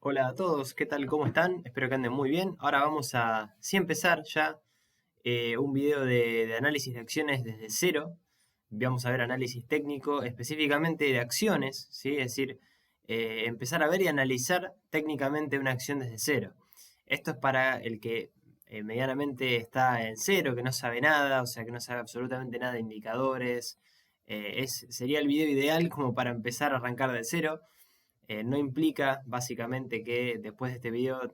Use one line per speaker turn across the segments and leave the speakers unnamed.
Hola a todos, ¿qué tal? ¿Cómo están? Espero que anden muy bien. Ahora vamos a, sí, empezar ya un video de análisis de acciones desde cero. Vamos a ver análisis técnico específicamente de acciones, ¿sí? Es decir, empezar a ver y analizar técnicamente una acción desde cero. Esto es para el que medianamente está en cero, que no sabe nada, o sea, que no sabe absolutamente nada de indicadores. Sería el video ideal como para empezar a arrancar de cero. No implica básicamente que después de este video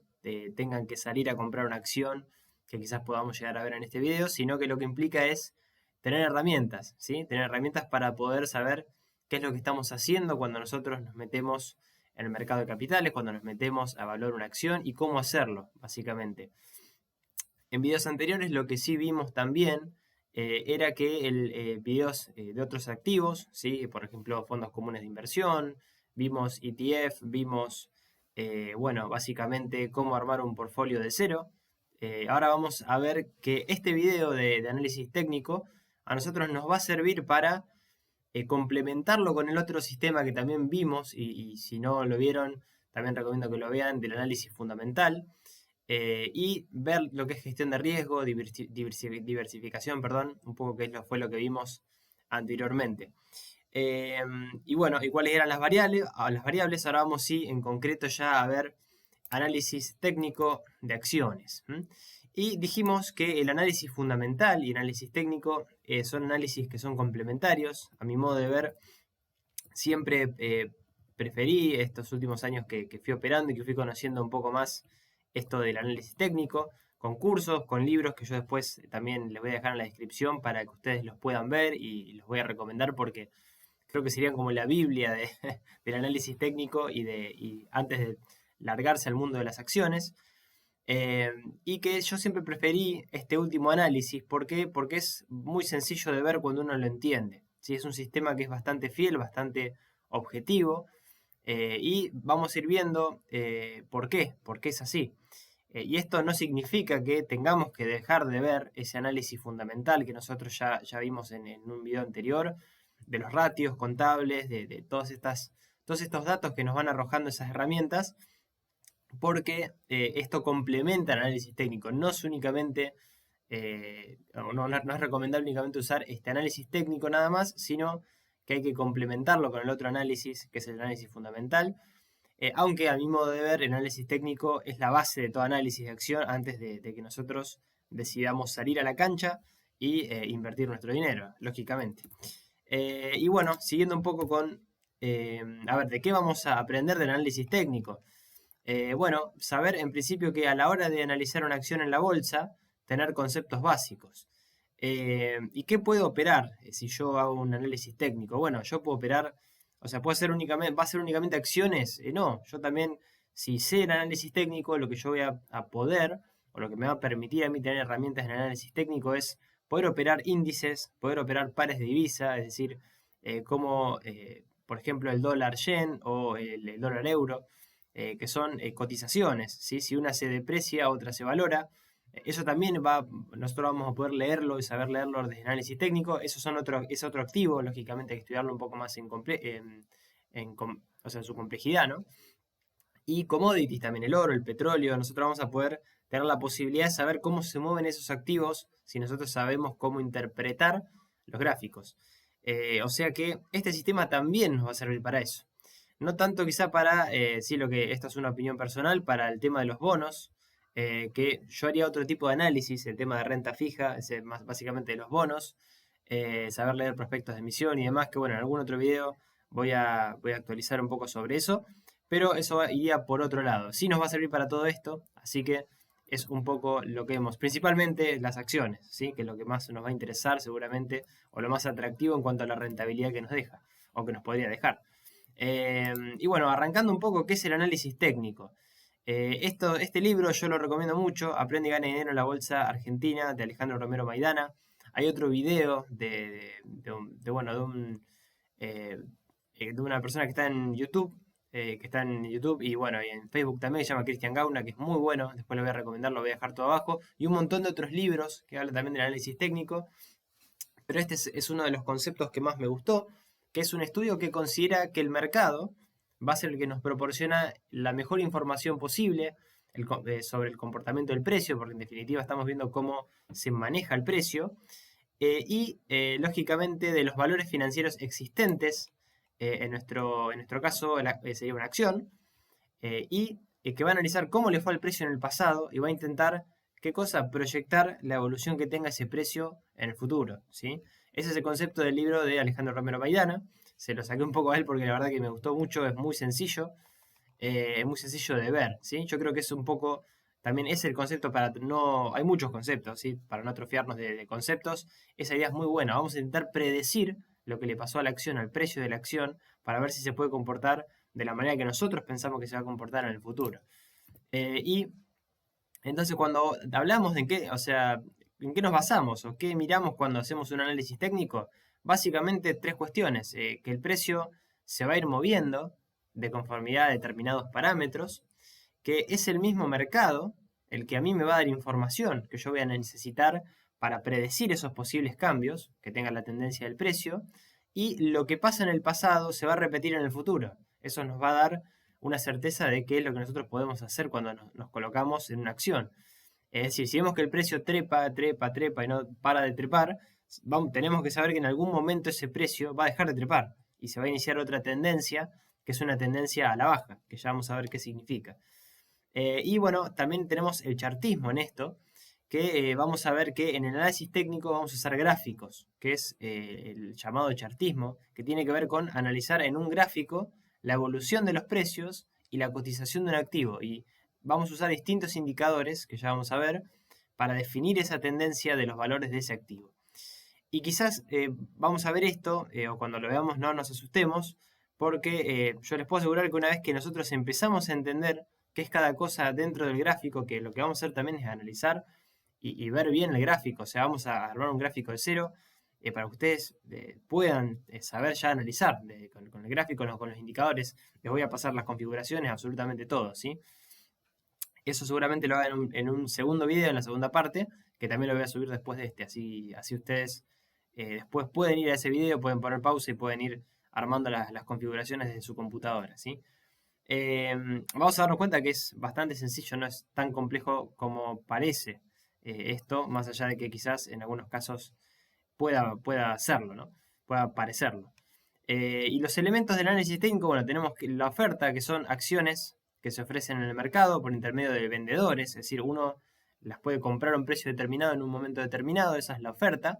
tengan que salir a comprar una acción que quizás podamos llegar a ver en este video, sino que lo que implica es tener herramientas, ¿sí? Tener herramientas para poder saber qué es lo que estamos haciendo cuando nosotros nos metemos en el mercado de capitales, cuando nos metemos a evaluar una acción y cómo hacerlo, básicamente. En videos anteriores lo que sí vimos también era que videos de otros activos, ¿sí? Por ejemplo, fondos comunes de inversión, vimos ETF, vimos, bueno, básicamente cómo armar un portfolio de cero. Ahora vamos a ver que este video de análisis técnico a nosotros nos va a servir para complementarlo con el otro sistema que también vimos, y si no lo vieron, también recomiendo que lo vean, del análisis fundamental y ver lo que es gestión de riesgo, diversificación, perdón, un poco que fue lo que vimos anteriormente. Eh, y bueno, y cuáles eran las variables, ahora vamos sí en concreto ya a ver análisis técnico de acciones. Y dijimos que el análisis fundamental y análisis técnico son análisis que son complementarios. A mi modo de ver, siempre preferí estos últimos años que fui operando y que fui conociendo un poco más esto del análisis técnico, con cursos, con libros que yo después también les voy a dejar en la descripción para que ustedes los puedan ver y los voy a recomendar porque creo que serían como la Biblia del análisis técnico y antes de largarse al mundo de las acciones. Y que yo siempre preferí este último análisis. ¿Por qué? Porque es muy sencillo de ver cuando uno lo entiende. ¿Sí? Es un sistema que es bastante fiel, bastante objetivo. Y vamos a ir viendo por qué es así. Y esto no significa que tengamos que dejar de ver ese análisis fundamental que nosotros ya vimos en un video anterior, de los ratios contables, de todos estos datos que nos van arrojando esas herramientas, porque esto complementa el análisis técnico. No es únicamente, no es recomendable únicamente usar este análisis técnico nada más, sino que hay que complementarlo con el otro análisis, que es el análisis fundamental. Aunque a mi modo de ver, el análisis técnico es la base de todo análisis de acción antes de que nosotros decidamos salir a la cancha y invertir nuestro dinero, lógicamente. Y bueno, siguiendo un poco a ver, ¿de qué vamos a aprender del análisis técnico? Bueno, saber en principio que a la hora de analizar una acción en la bolsa, tener conceptos básicos. ¿Y qué puedo operar si yo hago un análisis técnico? Bueno, yo puedo operar, o sea, ¿va a ser únicamente acciones? No, yo también, si sé el análisis técnico, lo que yo voy a poder, o lo que me va a permitir a mí tener herramientas en análisis técnico es poder operar índices, poder operar pares de divisa, es decir, como por ejemplo el dólar yen o el dólar euro que son cotizaciones, ¿sí? Si una se deprecia, otra se valora. Eso también nosotros vamos a poder leerlo y saber leerlo desde análisis técnico. Es otro activo, lógicamente hay que estudiarlo un poco más o sea, en su complejidad, ¿no? Y commodities también, el oro, el petróleo, nosotros vamos a poder tener la posibilidad de saber cómo se mueven esos activos si nosotros sabemos cómo interpretar los gráficos. O sea que este sistema también nos va a servir para eso. No tanto quizá para, sí, esto es una opinión personal, para el tema de los bonos, que yo haría otro tipo de análisis, el tema de renta fija, más básicamente de los bonos, saber leer prospectos de emisión y demás, que bueno, en algún otro video voy a actualizar un poco sobre eso, pero eso iría por otro lado. Sí nos va a servir para todo esto, así que es un poco lo que vemos, principalmente las acciones, ¿sí? Que es lo que más nos va a interesar seguramente, o lo más atractivo en cuanto a la rentabilidad que nos deja, o que nos podría dejar. Y bueno, arrancando un poco, ¿qué es el análisis técnico? Este libro yo lo recomiendo mucho, Aprende y gana dinero en la Bolsa Argentina, de Alejandro Romero Maidana. Hay otro video bueno, eh, de una persona que está en YouTube, y bueno, y en Facebook también, se llama Cristian Gauna, que es muy bueno, después lo voy a recomendar, lo voy a dejar todo abajo, y un montón de otros libros que hablan también del análisis técnico, pero este es uno de los conceptos que más me gustó, que es un estudio que considera que el mercado va a ser el que nos proporciona la mejor información posible sobre el comportamiento del precio, porque en definitiva estamos viendo cómo se maneja el precio, lógicamente de los valores financieros existentes, en nuestro caso sería una acción, que va a analizar cómo le fue al precio en el pasado y va a intentar, ¿qué cosa? Proyectar la evolución que tenga ese precio en el futuro, ¿sí? Ese es el concepto del libro de Alejandro Romero Maidana. Se lo saqué un poco a él porque la verdad que me gustó mucho, es muy sencillo de ver, ¿sí? Yo creo que es un poco, también es el concepto para no, hay muchos conceptos, ¿sí? Para no atrofiarnos de conceptos, esa idea es muy buena. Vamos a intentar predecir lo que le pasó a la acción, al precio de la acción, para ver si se puede comportar de la manera que nosotros pensamos que se va a comportar en el futuro. Y entonces cuando hablamos de qué, o sea, en qué nos basamos o qué miramos cuando hacemos un análisis técnico, básicamente tres cuestiones. Que el precio se va a ir moviendo de conformidad a determinados parámetros, que es el mismo mercado el que a mí me va a dar información que yo voy a necesitar para predecir esos posibles cambios que tengan la tendencia del precio, y lo que pasa en el pasado se va a repetir en el futuro. Eso nos va a dar una certeza de qué es lo que nosotros podemos hacer cuando nos colocamos en una acción. Es decir, si vemos que el precio trepa, trepa, trepa y no para de trepar, tenemos que saber que en algún momento ese precio va a dejar de trepar y se va a iniciar otra tendencia, que es una tendencia a la baja, que ya vamos a ver qué significa. Y bueno, también tenemos el chartismo en esto, que vamos a ver que en el análisis técnico vamos a usar gráficos, que es el llamado chartismo, que tiene que ver con analizar en un gráfico la evolución de los precios y la cotización de un activo. Y vamos a usar distintos indicadores, que ya vamos a ver, para definir esa tendencia de los valores de ese activo. Y quizás vamos a ver esto, o cuando lo veamos no nos asustemos, porque yo les puedo asegurar que una vez que nosotros empezamos a entender qué es cada cosa dentro del gráfico, que lo que vamos a hacer también es analizar y ver bien el gráfico, o sea, vamos a armar un gráfico de cero para que ustedes puedan saber ya analizar con el gráfico, con los indicadores. Les voy a pasar las configuraciones, absolutamente todo, ¿sí? Eso seguramente lo haga en un segundo video, en la segunda parte, que también lo voy a subir después de este, así ustedes después pueden ir a ese video, pueden poner pausa y pueden ir armando las configuraciones desde su computadora, ¿sí? Vamos a darnos cuenta que es bastante sencillo, no es tan complejo como parece esto, más allá de que quizás en algunos casos pueda hacerlo, ¿no? Pueda parecerlo. Y los elementos del análisis técnico, bueno, tenemos la oferta, que son acciones que se ofrecen en el mercado por intermedio de vendedores, es decir, uno las puede comprar a un precio determinado en un momento determinado, esa es la oferta.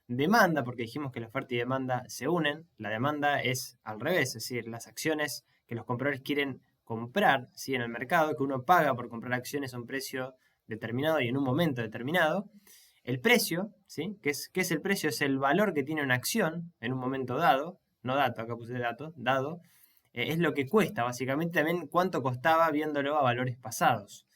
Demanda, porque dijimos que la oferta y demanda se unen, la demanda es al revés, es decir, las acciones que los compradores quieren comprar, ¿sí? En el mercado, que uno paga por comprar acciones a un precio determinado y en un momento determinado. El precio, ¿sí? ¿Qué es el precio? Es el valor que tiene una acción en un momento dado, no dato, acá puse dato, dado, es lo que cuesta, básicamente también cuánto costaba viéndolo a valores pasados.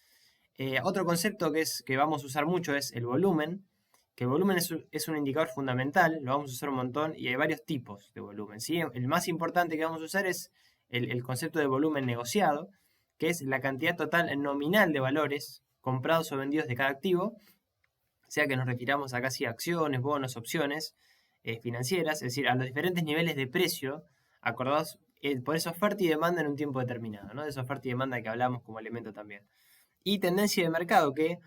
Otro concepto que vamos a usar mucho es el volumen, que el volumen es un indicador fundamental, lo vamos a usar un montón y hay varios tipos de volumen, ¿sí? El más importante que vamos a usar es el concepto de volumen negociado, que es la cantidad total nominal de valores comprados o vendidos de cada activo, sea que nos refiramos a casi acciones, bonos, opciones financieras, es decir, a los diferentes niveles de precio acordados por esa oferta y demanda en un tiempo determinado, ¿no? De esa oferta y demanda que hablamos como elemento también. Y tendencia de mercado, que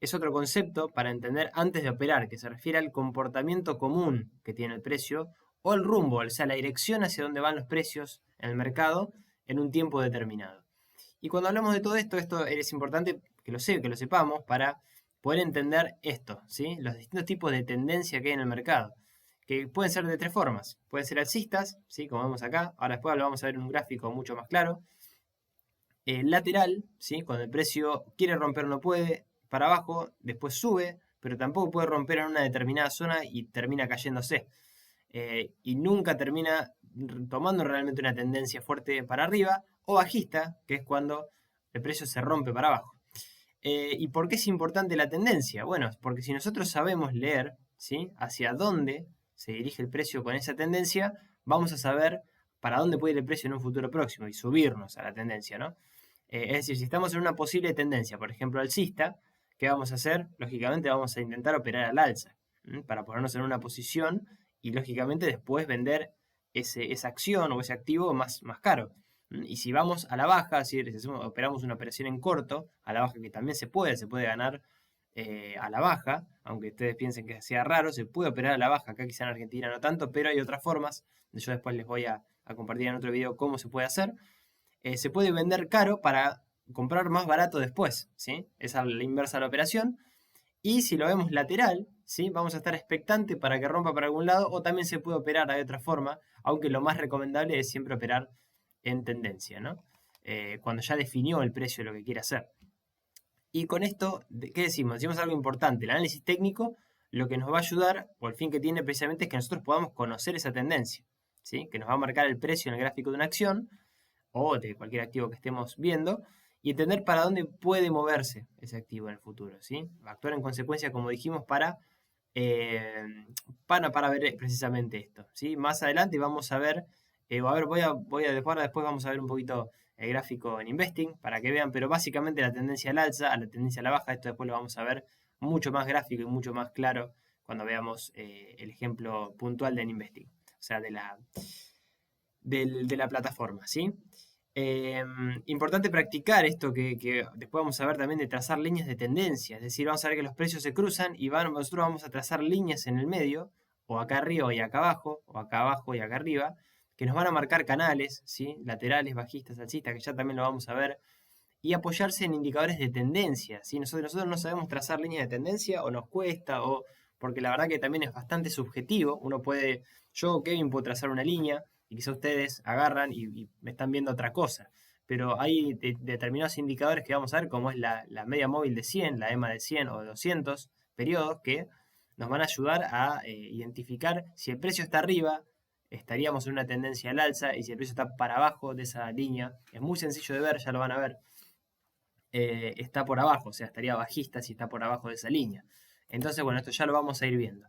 es otro concepto para entender antes de operar, que se refiere al comportamiento común que tiene el precio o el rumbo, o sea, la dirección hacia donde van los precios en el mercado en un tiempo determinado. Y cuando hablamos de todo esto es importante que lo sepamos para poder entender esto, ¿sí? Los distintos tipos de tendencia que hay en el mercado, que pueden ser de tres formas. Pueden ser alcistas, ¿sí? Como vemos acá, ahora después lo vamos a ver en un gráfico mucho más claro. Lateral, ¿sí? Cuando el precio quiere romper no puede, para abajo, después sube, pero tampoco puede romper en una determinada zona y termina cayéndose. Y nunca termina tomando realmente una tendencia fuerte para arriba, o bajista, que es cuando el precio se rompe para abajo. ¿Y por qué es importante la tendencia? Bueno, porque si nosotros sabemos leer, ¿sí? Hacia dónde se dirige el precio con esa tendencia, vamos a saber para dónde puede ir el precio en un futuro próximo y subirnos a la tendencia, ¿no? Es decir, si estamos en una posible tendencia, por ejemplo, alcista, ¿qué vamos a hacer? Lógicamente vamos a intentar operar al alza, para ponernos en una posición y lógicamente después vender esa acción o ese activo más caro. Y si vamos a la baja, es decir, si operamos una operación en corto, a la baja que también se puede ganar a la baja, aunque ustedes piensen que sea raro, se puede operar a la baja, acá quizá en Argentina no tanto, pero hay otras formas, yo después les voy a compartir en otro video cómo se puede hacer. Se puede vender caro para comprar más barato después, ¿sí? Esa es la inversa de la operación. Y si lo vemos lateral, ¿sí? Vamos a estar expectante para que rompa para algún lado, o también se puede operar de otra forma, aunque lo más recomendable es siempre operar en tendencia, ¿no? Cuando ya definió el precio de lo que quiere hacer. Y con esto, ¿qué decimos? Decimos algo importante. El análisis técnico lo que nos va a ayudar, o el fin que tiene precisamente, es que nosotros podamos conocer esa tendencia, ¿sí? Que nos va a marcar el precio en el gráfico de una acción o de cualquier activo que estemos viendo y entender para dónde puede moverse ese activo en el futuro, ¿sí? Actuar en consecuencia, como dijimos, eh, para ver precisamente esto, ¿sí? Más adelante vamos a ver, después vamos a ver un poquito el gráfico en Investing para que vean, pero básicamente la tendencia al alza, a la tendencia a la baja, esto después lo vamos a ver mucho más gráfico y mucho más claro cuando veamos el ejemplo puntual de Investing, o sea, de la plataforma, ¿sí? Importante practicar esto que después vamos a ver también de trazar líneas de tendencia, es decir, vamos a ver que los precios se cruzan y nosotros vamos a trazar líneas en el medio, o acá arriba y acá abajo, o acá abajo y acá arriba, que nos van a marcar canales, ¿sí? Laterales, bajistas, alcistas, que ya también lo vamos a ver, y apoyarse en indicadores de tendencia, ¿sí? Nosotros no sabemos trazar líneas de tendencia, o nos cuesta, o porque la verdad que también es bastante subjetivo, yo, Kevin, puedo trazar una línea, y quizá ustedes agarran y me están viendo otra cosa. Pero hay determinados indicadores que vamos a ver, como es la media móvil de 100, la EMA de 100 o de 200 periodos, que nos van a ayudar a identificar si el precio está arriba, estaríamos en una tendencia al alza, y si el precio está para abajo de esa línea, es muy sencillo de ver, ya lo van a ver, está por abajo, o sea, estaría bajista si está por abajo de esa línea. Entonces, bueno, esto ya lo vamos a ir viendo.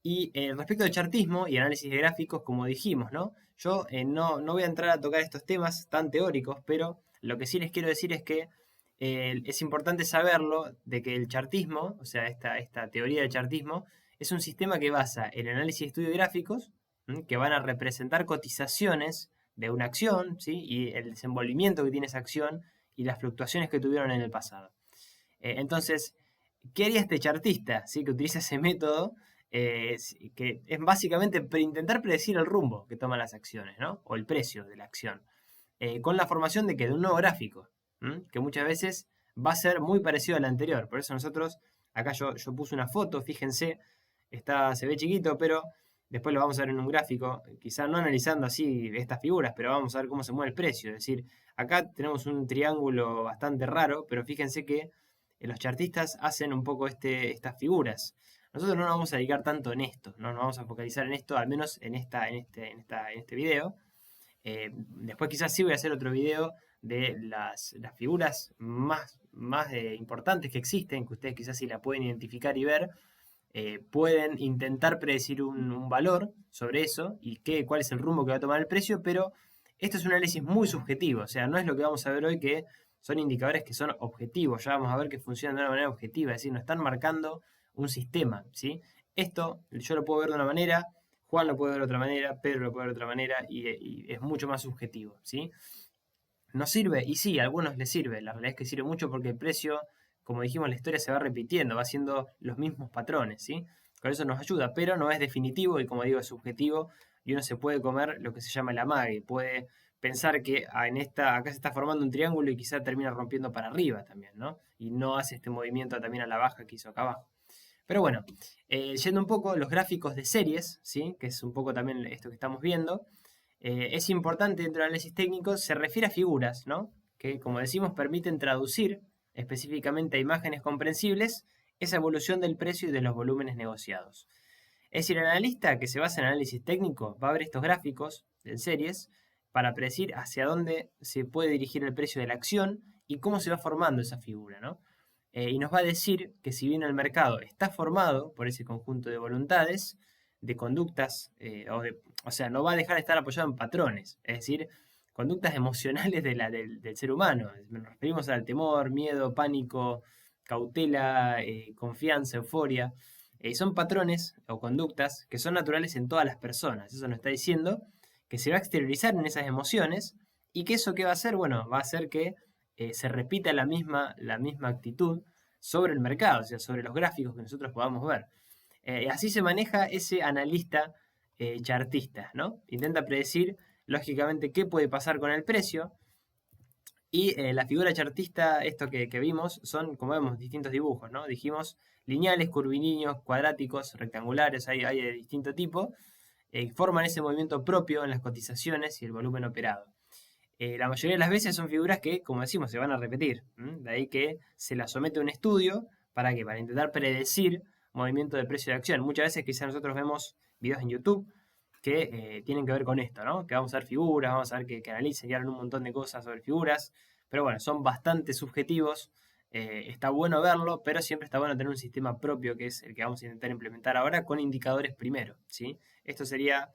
Y respecto del chartismo y análisis de gráficos, como dijimos, ¿no? Yo no voy a entrar a tocar estos temas tan teóricos, pero lo que sí les quiero decir es que es importante saberlo, de que el chartismo, o sea, esta teoría del chartismo, es un sistema que basa el análisis de estudio de gráficos, que van a representar cotizaciones de una acción, ¿sí? Y el desenvolvimiento que tiene esa acción y las fluctuaciones que tuvieron en el pasado. Entonces, ¿qué haría este chartista, ¿sí? Que utiliza ese método? Que es básicamente intentar predecir el rumbo que toman las acciones, ¿no? O el precio de la acción. Con la formación de un nuevo gráfico, que muchas veces va a ser muy parecido al anterior. Por eso nosotros, acá yo puse una foto, fíjense, se ve chiquito, pero después lo vamos a ver en un gráfico, quizá no analizando así estas figuras, pero vamos a ver cómo se mueve el precio. Es decir, acá tenemos un triángulo bastante raro, pero fíjense que los chartistas hacen un poco estas figuras. Nosotros no nos vamos a dedicar tanto en esto, no nos vamos a focalizar en esto, al menos en este video. Después quizás sí voy a hacer otro video de las figuras más importantes que existen, que ustedes quizás sí la pueden identificar y ver. Pueden intentar predecir un valor sobre eso y cuál es el rumbo que va a tomar el precio, pero esto es un análisis muy subjetivo, o sea, no es lo que vamos a ver hoy, que son indicadores que son objetivos, ya vamos a ver que funcionan de una manera objetiva, es decir, nos están marcando un sistema, ¿sí? Esto yo lo puedo ver de una manera, Juan lo puede ver de otra manera, Pedro lo puede ver de otra manera y es mucho más subjetivo, ¿sí? ¿Nos sirve? Y sí, a algunos les sirve, la realidad es que sirve mucho porque el precio, como dijimos, la historia se va repitiendo, va haciendo los mismos patrones, ¿sí? Con eso nos ayuda, pero no es definitivo y, como digo, es subjetivo, y uno se puede comer lo que se llama el amague, puede pensar que acá se está formando un triángulo y quizá termina rompiendo para arriba también, ¿no? Y no hace este movimiento también a la baja que hizo acá abajo. Pero bueno, yendo un poco los gráficos de series, ¿sí? Que es un poco también esto que estamos viendo, es importante dentro del análisis técnico, se refiere a figuras, ¿no? Que, como decimos, permiten traducir específicamente a imágenes comprensibles esa evolución del precio y de los volúmenes negociados. Es decir, el analista que se basa en análisis técnico va a ver estos gráficos de series para predecir hacia dónde se puede dirigir el precio de la acción y cómo se va formando esa figura, ¿no? Y nos va a decir que, si bien el mercado está formado por ese conjunto de voluntades, de conductas, o sea, no va a dejar de estar apoyado en patrones, es decir, conductas emocionales del ser humano. Nos referimos al temor, miedo, pánico, cautela, confianza, euforia. Son patrones o conductas que son naturales en todas las personas. Eso nos está diciendo que se va a exteriorizar en esas emociones ¿Y que eso qué va a hacer? Bueno, va a hacer que se repita la misma actitud sobre el mercado, o sea, sobre los gráficos que nosotros podamos ver. Así se maneja ese analista chartista, ¿no? Intenta predecir, lógicamente, qué puede pasar con el precio. Y la figura chartista, esto que vimos, son, como vemos, distintos dibujos, ¿no? Dijimos lineales, curvilíneos, cuadráticos, rectangulares, hay de distinto tipo, forman ese movimiento propio en las cotizaciones y el volumen operado. La mayoría de las veces son figuras que, como decimos, se van a repetir. De ahí que se las somete a un estudio para que para intentar predecir movimiento de precio de acción. Muchas veces quizás nosotros vemos videos en YouTube que tienen que ver con esto, ¿no? Que vamos a ver figuras, vamos a ver que analicen y hablan un montón de cosas sobre figuras. Pero bueno, son bastante subjetivos. Está bueno verlo, pero siempre está bueno tener un sistema propio que es el que vamos a intentar implementar ahora con indicadores primero, ¿sí? Esto sería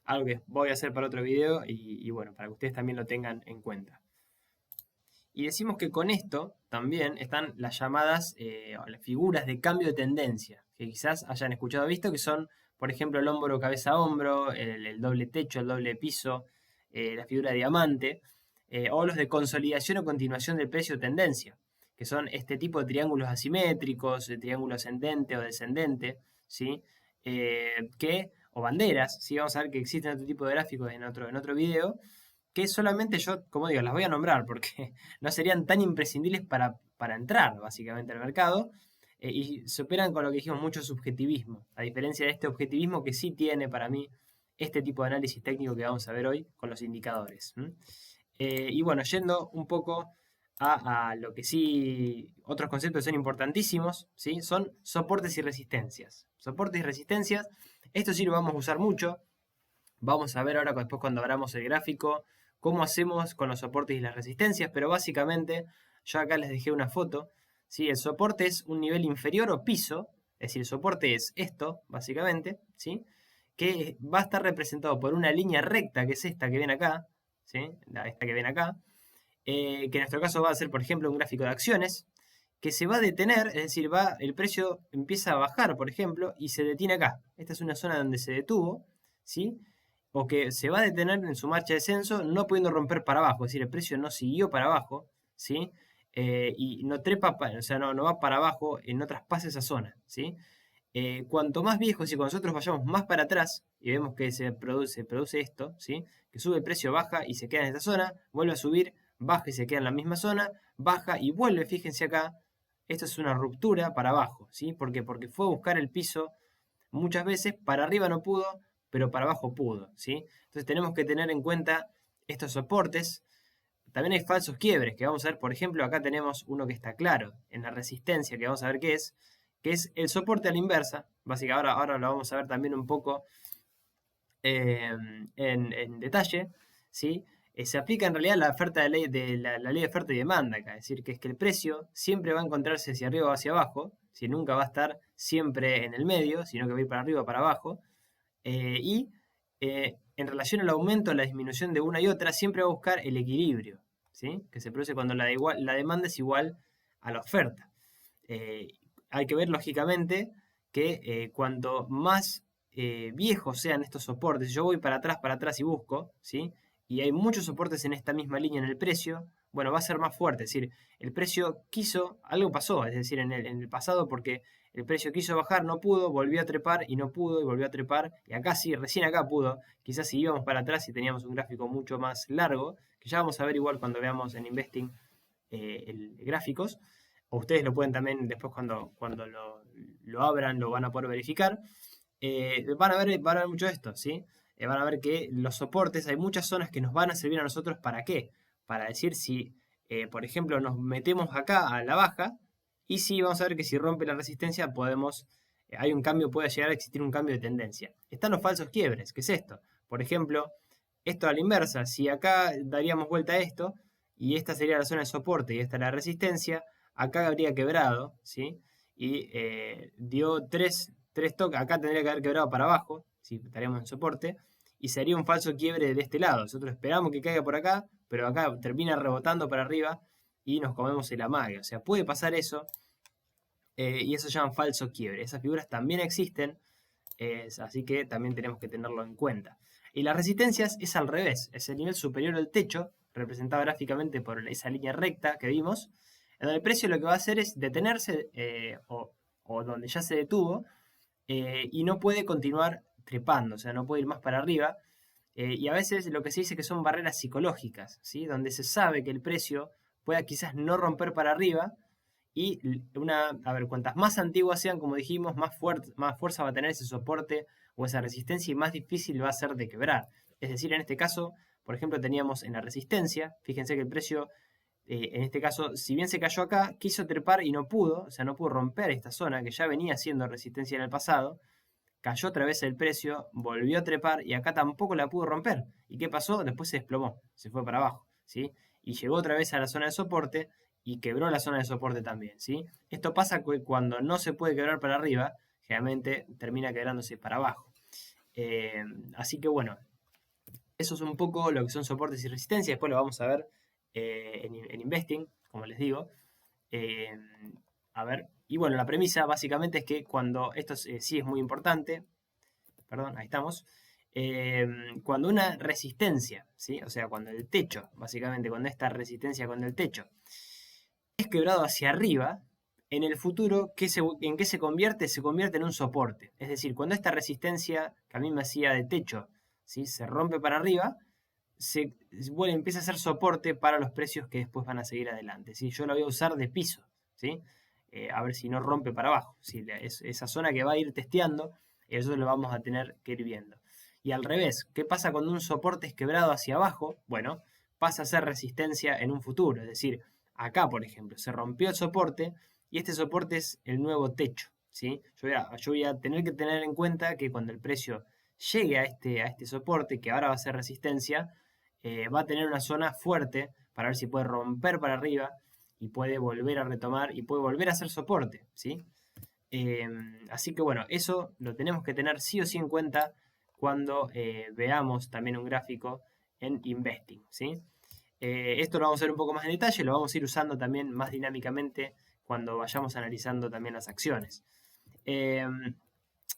algo que voy a hacer para otro video y bueno, para que ustedes también lo tengan en cuenta. Y decimos que con esto también están las llamadas las figuras de cambio de tendencia, que quizás hayan escuchado o visto, que son, por ejemplo, el hombro cabeza a hombro, el doble techo, el doble piso, la figura de diamante, o los de consolidación o continuación del precio tendencia, que son este tipo de triángulos asimétricos, de triángulo ascendente o descendente, ¿sí? O banderas, ¿sí? Vamos a ver que existen otro tipo de gráficos en otro video, que solamente yo, como digo, las voy a nombrar porque no serían tan imprescindibles para entrar básicamente al mercado, y se operan con lo que dijimos, mucho subjetivismo, a diferencia de este objetivismo que sí tiene para mí este tipo de análisis técnico que vamos a ver hoy con los indicadores. Y bueno, yendo un poco a lo que sí, otros conceptos que son importantísimos, ¿sí? Son soportes y resistencias. Soportes y resistencias, esto sí lo vamos a usar mucho. Vamos a ver ahora después cuando abramos el gráfico cómo hacemos con los soportes y las resistencias, pero básicamente yo acá les dejé una foto. ¿Sí? El soporte es un nivel inferior o piso, es decir, el soporte es esto, básicamente, ¿sí? Que va a estar representado por una línea recta, que es esta que ven acá, ¿sí? Esta que ven acá, que en nuestro caso va a ser, por ejemplo, un gráfico de acciones, que se va a detener, es decir, el precio empieza a bajar, por ejemplo, y se detiene acá. Esta es una zona donde se detuvo, ¿sí? O que se va a detener en su marcha de descenso, no pudiendo romper para abajo, es decir, el precio no siguió para abajo, ¿sí? Y no trepa, o sea, no va para abajo, no traspasa esa zona, ¿sí? Cuanto más viejos y cuando nosotros vayamos más para atrás y vemos que se produce esto, ¿sí? Que sube el precio, baja y se queda en esta zona, vuelve a subir, baja y se queda en la misma zona, baja y vuelve, fíjense acá, esto es una ruptura para abajo, ¿sí? ¿Por qué? Porque fue a buscar el piso muchas veces, para arriba no pudo, pero para abajo pudo, ¿sí? Entonces tenemos que tener en cuenta estos soportes. También hay falsos quiebres, que vamos a ver, por ejemplo, acá tenemos uno que está claro, en la resistencia, que vamos a ver qué es, que es el soporte a la inversa. Básicamente ahora lo vamos a ver también un poco en detalle, ¿sí? Se aplica en realidad la oferta la ley de oferta y demanda acá, es decir, que es que el precio siempre va a encontrarse hacia arriba o hacia abajo, si nunca va a estar siempre en el medio, sino que va a ir para arriba o para abajo, y en relación al aumento o la disminución de una y otra, siempre va a buscar el equilibrio, ¿sí? Que se produce cuando la demanda es igual a la oferta. Hay que ver lógicamente que cuanto más viejos sean estos soportes, yo voy para atrás y busco, ¿sí? Y hay muchos soportes en esta misma línea en el precio, bueno, va a ser más fuerte, es decir, el precio algo pasó, es decir, en el pasado porque el precio quiso bajar, no pudo, volvió a trepar y no pudo y volvió a trepar, y acá sí, recién acá pudo, quizás si íbamos para atrás y teníamos un gráfico mucho más largo, que ya vamos a ver igual cuando veamos en Investing gráficos, o ustedes lo pueden también después cuando lo abran, lo van a poder verificar. Van a ver mucho esto, ¿sí? Van a ver que los soportes, hay muchas zonas que nos van a servir a nosotros ¿para qué? Para decir si, por ejemplo, nos metemos acá a la baja y si vamos a ver que si rompe la resistencia hay un cambio, puede llegar a existir un cambio de tendencia. Están los falsos quiebres, ¿qué es esto? Por ejemplo, esto a la inversa, si acá daríamos vuelta a esto y esta sería la zona de soporte y esta la resistencia, acá habría quebrado, ¿sí? Y dio tres toques, acá tendría que haber quebrado para abajo, si estaríamos en soporte, y sería un falso quiebre de este lado. Nosotros esperamos que caiga por acá, pero acá termina rebotando para arriba y nos comemos el amague. O sea, puede pasar eso, y eso se llama falso quiebre. Esas figuras también existen, así que también tenemos que tenerlo en cuenta. Y las resistencias es al revés, es el nivel superior del techo, representado gráficamente por esa línea recta que vimos, en donde el precio lo que va a hacer es detenerse o donde ya se detuvo y no puede continuar trepando, o sea, no puede ir más para arriba. Y a veces lo que se dice que son barreras psicológicas, ¿sí? Donde se sabe que el precio pueda quizás no romper para arriba y a ver, cuantas más antiguas sean, como dijimos, más fuerza va a tener ese soporte o esa resistencia y más difícil va a ser de quebrar. Es decir, en este caso, por ejemplo, teníamos en la resistencia, fíjense que el precio, en este caso, si bien se cayó acá, quiso trepar y no pudo, o sea, no pudo romper esta zona que ya venía siendo resistencia en el pasado, cayó otra vez el precio, volvió a trepar y acá tampoco la pudo romper. ¿Y qué pasó? Después se desplomó, se fue para abajo, ¿sí? Y llegó otra vez a la zona de soporte y quebró la zona de soporte también, ¿sí? Esto pasa cuando no se puede quebrar para arriba, generalmente termina quebrándose para abajo. Así que bueno, eso es un poco lo que son soportes y resistencias. Después lo vamos a ver en Investing, como les digo. Eh, a ver, y bueno, la premisa básicamente es que cuando esto sí es muy importante, perdón, ahí estamos, cuando una resistencia, ¿sí? O sea, cuando el techo, básicamente cuando esta resistencia con el techo es quebrado hacia arriba, en el futuro, ¿en qué se convierte? Se convierte en un soporte. Es decir, cuando esta resistencia que a mí me hacía de techo, ¿sí? Se rompe para arriba, empieza a ser soporte para los precios que después van a seguir adelante, ¿sí? Yo la voy a usar de piso, ¿sí? A ver si no rompe para abajo, ¿sí? Esa zona que va a ir testeando, eso lo vamos a tener que ir viendo. Y al revés, ¿qué pasa cuando un soporte es quebrado hacia abajo? Bueno, pasa a ser resistencia en un futuro, es decir, acá por ejemplo, se rompió el soporte y este soporte es el nuevo techo, ¿sí? Yo voy a tener que tener en cuenta que cuando el precio llegue a este soporte, que ahora va a ser resistencia, va a tener una zona fuerte para ver si puede romper para arriba y puede volver a retomar y puede volver a hacer soporte, ¿sí? Así que bueno, eso lo tenemos que tener sí o sí en cuenta cuando veamos también un gráfico en Investing, ¿sí? Esto lo vamos a ver un poco más en detalle, lo vamos a ir usando también más dinámicamente cuando vayamos analizando también las acciones.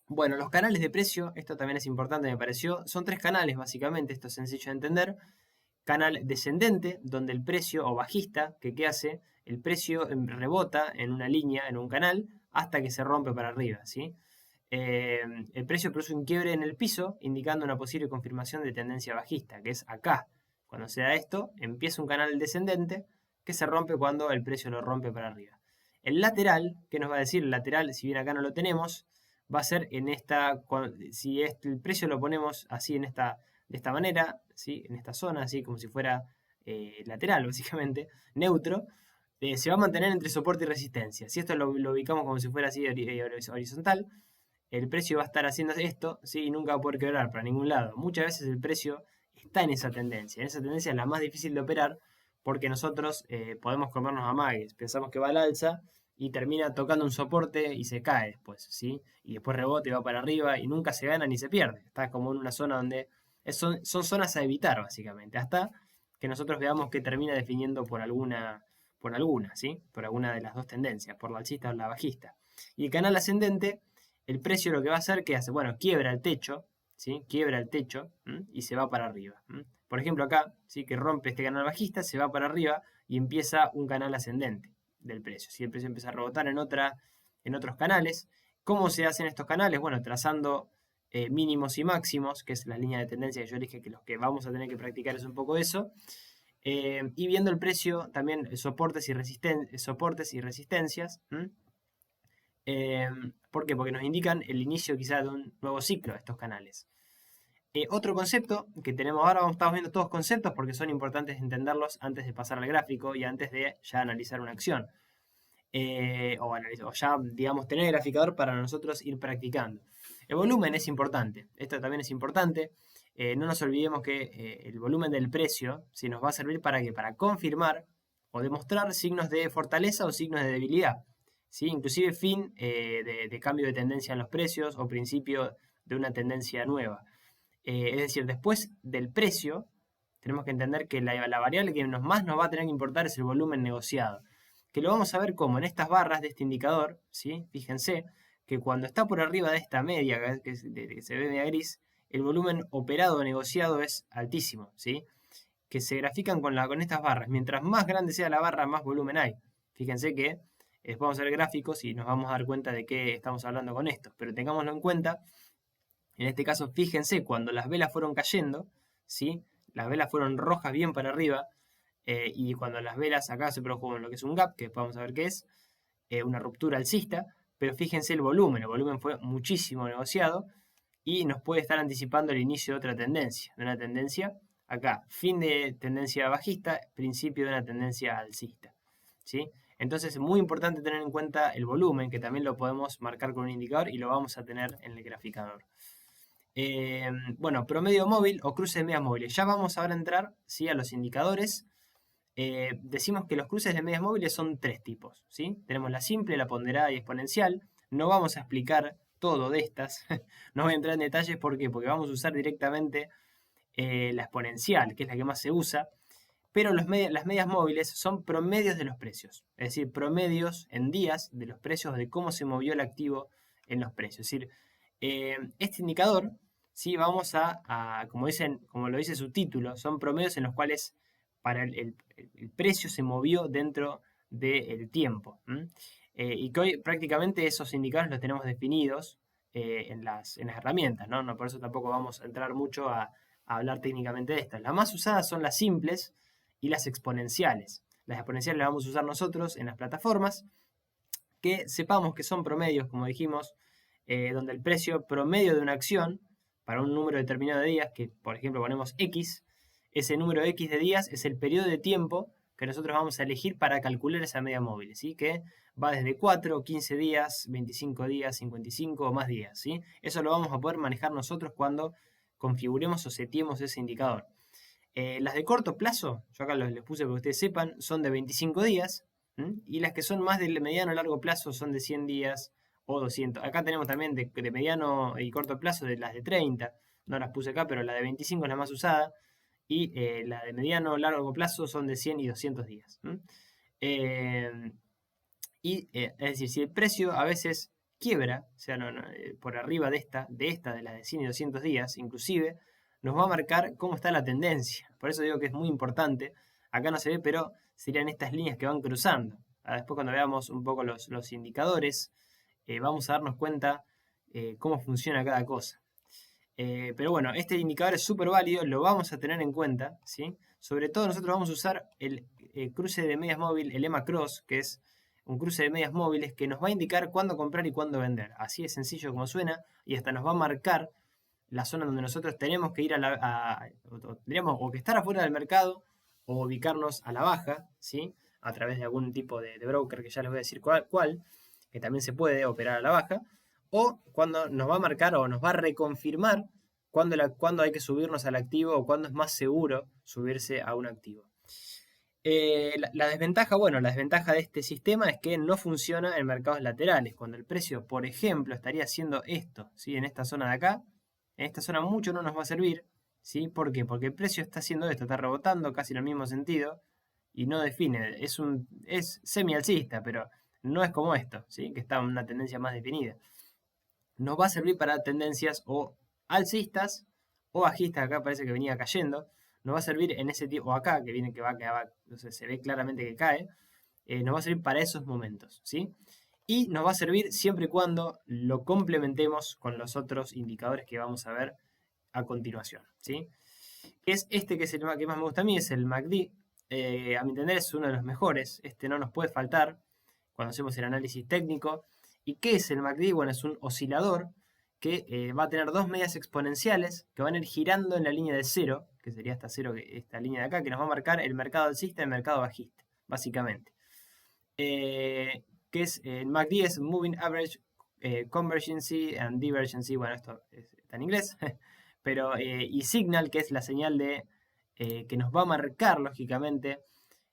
Bueno, los canales de precio, esto también es importante, me pareció. Son tres canales, básicamente, esto es sencillo de entender. Canal descendente, donde el precio, o bajista, que ¿qué hace? El precio rebota en una línea, en un canal, hasta que se rompe para arriba, ¿sí? El precio produce un quiebre en el piso, indicando una posible confirmación de tendencia bajista, que es acá. Cuando se da esto, empieza un canal descendente que se rompe cuando el precio lo rompe para arriba. El lateral, ¿qué nos va a decir? El lateral, si bien acá no lo tenemos, va a ser en esta, si el precio lo ponemos así de esta manera, ¿sí? En esta zona, así como si fuera lateral, básicamente, neutro, se va a mantener entre soporte y resistencia. Si esto lo ubicamos como si fuera así horizontal, el precio va a estar haciendo esto, ¿sí? Y nunca va a poder quebrar para ningún lado. Muchas veces el precio está en esa tendencia. En esa tendencia es la más difícil de operar porque nosotros podemos comernos amagues. Pensamos que va al alza y termina tocando un soporte y se cae después, ¿sí? Y después rebota y va para arriba y nunca se gana ni se pierde. Está como en una zona donde son zonas a evitar, básicamente, hasta que nosotros veamos que termina definiendo por alguna, ¿sí? Por alguna de las dos tendencias, por la alcista o la bajista. Y el canal ascendente, el precio lo que va a hacer, que hace? Bueno, quiebra el techo, ¿sí? Quiebra el techo y se va para arriba. Por ejemplo, acá, ¿sí? Que rompe este canal bajista, se va para arriba y empieza un canal ascendente del precio. Si el precio empieza a rebotar en otros canales. ¿Cómo se hacen estos canales? Bueno, trazando mínimos y máximos, que es la línea de tendencia que yo dije que los que vamos a tener que practicar es un poco eso. Y viendo el precio, también soportes y resistencias. ¿Por qué? Porque nos indican el inicio quizá de un nuevo ciclo estos canales. Otro concepto que tenemos ahora, estamos viendo todos conceptos porque son importantes entenderlos antes de pasar al gráfico y antes de ya analizar una acción. O ya, digamos, tener el graficador para nosotros ir practicando. El volumen es importante, esto también es importante. No nos olvidemos que el volumen del precio si nos va a servir para qué, para confirmar o demostrar signos de fortaleza o signos de debilidad, ¿sí? Inclusive fin de cambio de tendencia en los precios o principio de una tendencia nueva. Es decir, después del precio, tenemos que entender que la variable que más nos va a tener que importar es el volumen negociado. Que lo vamos a ver como en estas barras de este indicador, ¿sí? Fíjense que cuando está por arriba de esta media, que se ve media gris, el volumen operado o negociado es altísimo, ¿sí? que se grafican con estas barras. Mientras más grande sea la barra, más volumen hay. Fíjense que vamos a ver gráficos y nos vamos a dar cuenta de qué estamos hablando con esto. Pero tengámoslo en cuenta. En este caso, fíjense, cuando las velas fueron cayendo, ¿sí? Las velas fueron rojas bien para arriba. Y cuando las velas, acá se produjo lo que es un gap, que vamos a ver qué es, una ruptura alcista. Pero fíjense el volumen fue muchísimo negociado y nos puede estar anticipando el inicio de otra tendencia, de una tendencia acá, fin de tendencia bajista, principio de una tendencia alcista, ¿sí? Entonces es muy importante tener en cuenta el volumen, que también lo podemos marcar con un indicador y lo vamos a tener en el graficador. Bueno, promedio móvil o cruce de medias móviles. Ya vamos ahora a entrar, ¿sí?, a los indicadores. Decimos que los cruces de medias móviles son tres tipos, ¿sí? Tenemos la simple, la ponderada y exponencial. No vamos a explicar todo de estas, no voy a entrar en detalles, ¿por qué? Porque vamos a usar directamente la exponencial, que es la que más se usa, pero las medias móviles son promedios de los precios, es decir, promedios en días de los precios, de cómo se movió el activo en los precios. Es decir, este indicador, ¿sí?, vamos como lo dice su título, son promedios en los cuales para el precio se movió dentro del tiempo. Y que hoy prácticamente esos indicadores los tenemos definidos en las herramientas, ¿no? Por eso tampoco vamos a entrar mucho a hablar técnicamente de estas. Las más usadas son las simples y las exponenciales. Las exponenciales las vamos a usar nosotros en las plataformas, que sepamos que son promedios, como dijimos, donde el precio promedio de una acción para un número determinado de días, que por ejemplo ponemos X, ese número X de días es el periodo de tiempo que nosotros vamos a elegir para calcular esa media móvil, ¿sí? Que va desde 4, 15 días, 25 días, 55 o más días, ¿sí? Eso lo vamos a poder manejar nosotros cuando configuremos o setiemos ese indicador. Las de corto plazo, yo acá les puse para que ustedes sepan, son de 25 días, y las que son más de mediano a largo plazo son de 100 días o 200. Acá tenemos también de mediano y corto plazo de las de 30, no las puse acá, pero la de 25 es la más usada, y la de mediano o largo plazo son de 100 y 200 días. Es decir, si el precio a veces quiebra, o sea, por arriba de la de 100 y 200 días, inclusive, nos va a marcar cómo está la tendencia. Por eso digo que es muy importante. Acá no se ve, pero serían estas líneas que van cruzando. Después cuando veamos un poco los indicadores, vamos a darnos cuenta cómo funciona cada cosa. Pero bueno, este indicador es súper válido, lo vamos a tener en cuenta, ¿sí? Sobre todo nosotros vamos a usar el cruce de medias móvil, el EMA Cross, que es un cruce de medias móviles que nos va a indicar cuándo comprar y cuándo vender. Así de sencillo como suena, y hasta nos va a marcar la zona donde nosotros tenemos que ir tendríamos o que estar afuera del mercado o ubicarnos a la baja, ¿sí?, a través de algún tipo de broker, que ya les voy a decir cuál, que también se puede operar a la baja, o cuando nos va a marcar o nos va a reconfirmar cuándo hay que subirnos al activo o cuándo es más seguro subirse a un activo. La desventaja de este sistema es que no funciona en mercados laterales. Cuando el precio, por ejemplo, estaría haciendo esto, ¿sí?, en esta zona de acá, en esta zona mucho no nos va a servir, ¿sí? ¿Por qué? Porque el precio está haciendo esto, está rebotando casi en el mismo sentido y no define, es semi-alcista, pero no es como esto, ¿sí?, que está en una tendencia más definida. Nos va a servir para tendencias o alcistas o bajistas, acá parece que venía cayendo. Nos va a servir en ese tipo, o acá, que va, entonces se ve claramente que cae, nos va a servir para esos momentos, ¿sí? Y nos va a servir siempre y cuando lo complementemos con los otros indicadores que vamos a ver a continuación, ¿sí? Que es este, que es el que más me gusta a mí, es el MACD. A mi entender es uno de los mejores, este no nos puede faltar cuando hacemos el análisis técnico. ¿Y qué es el MACD? Bueno, es un oscilador que va a tener dos medias exponenciales que van a ir girando en la línea de cero, que sería esta línea de acá, que nos va a marcar el mercado alcista y el mercado bajista, básicamente. Que es el MACD es Moving Average Convergency and Divergency, bueno, esto está en inglés, pero y Signal, que es la señal que nos va a marcar, lógicamente,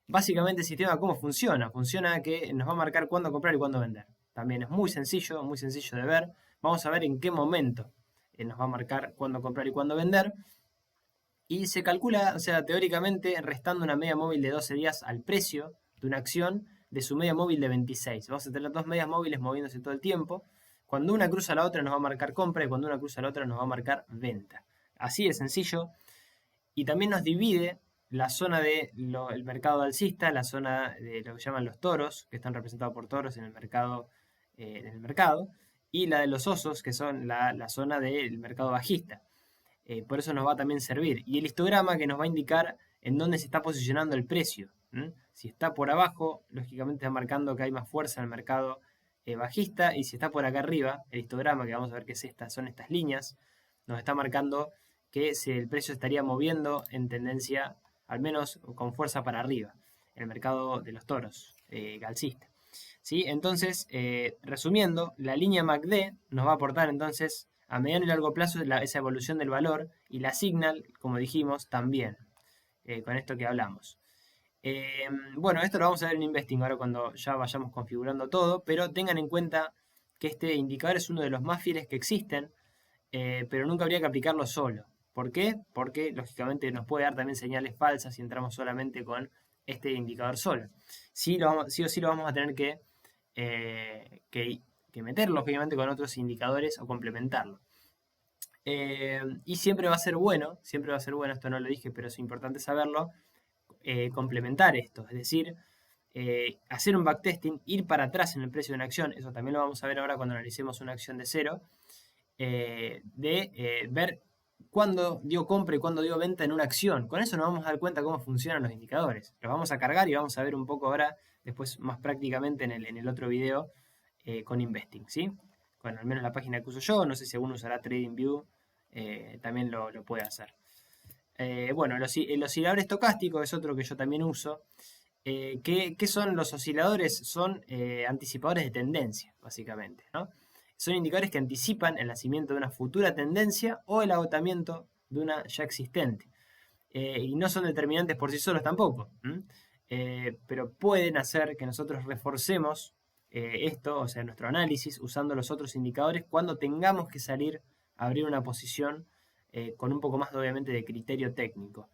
básicamente el sistema cómo funciona. Funciona que nos va a marcar cuándo comprar y cuándo vender. También es muy sencillo de ver. Vamos a ver en qué momento nos va a marcar cuándo comprar y cuándo vender. Y se calcula, o sea, teóricamente, restando una media móvil de 12 días al precio de una acción de su media móvil de 26. Vamos a tener dos medias móviles moviéndose todo el tiempo. Cuando una cruza a la otra nos va a marcar compra y cuando una cruza a la otra nos va a marcar venta. Así de sencillo. Y también nos divide la zona del mercado alcista, la zona de lo que llaman los toros, que están representados por toros en el mercado, y la de los osos, que son la zona del mercado bajista. Por eso nos va a también servir. Y el histograma que nos va a indicar en dónde se está posicionando el precio. Si está por abajo, lógicamente está marcando que hay más fuerza en el mercado bajista, y si está por acá arriba, el histograma, que vamos a ver que son estas líneas, nos está marcando que el precio estaría moviendo en tendencia, al menos con fuerza para arriba, en el mercado de los toros, alcista. ¿Sí? Entonces, resumiendo, la línea MACD nos va a aportar entonces a mediano y largo plazo esa evolución del valor, y la Signal, como dijimos, también, con esto que hablamos. Bueno, esto lo vamos a ver en Investing ahora cuando ya vayamos configurando todo, pero tengan en cuenta que este indicador es uno de los más fieles que existen, pero nunca habría que aplicarlo solo. ¿Por qué? Porque lógicamente nos puede dar también señales falsas si entramos solamente con este indicador solo. Sí o sí lo vamos a tener que meterlo, lógicamente, con otros indicadores o complementarlo. Y siempre va a ser bueno, esto no lo dije, pero es importante saberlo, complementar esto, es decir, hacer un backtesting, ir para atrás en el precio de una acción, eso también lo vamos a ver ahora cuando analicemos una acción de cero, ver cuándo dio compra y cuándo dio venta en una acción. Con eso nos vamos a dar cuenta cómo funcionan los indicadores. Los vamos a cargar y vamos a ver un poco ahora, después más prácticamente en el otro video, con Investing, ¿sí? Con al menos la página que uso yo, no sé si alguno usará TradingView, también lo puede hacer. Bueno, los osciladores estocásticos es otro que yo también uso. ¿Qué son los osciladores? Son anticipadores de tendencia, básicamente, ¿no? Son indicadores que anticipan el nacimiento de una futura tendencia o el agotamiento de una ya existente. Y no son determinantes por sí solos tampoco. Pero pueden hacer que nosotros reforcemos esto, o sea, nuestro análisis, usando los otros indicadores cuando tengamos que salir a abrir una posición con un poco más, obviamente, de criterio técnico.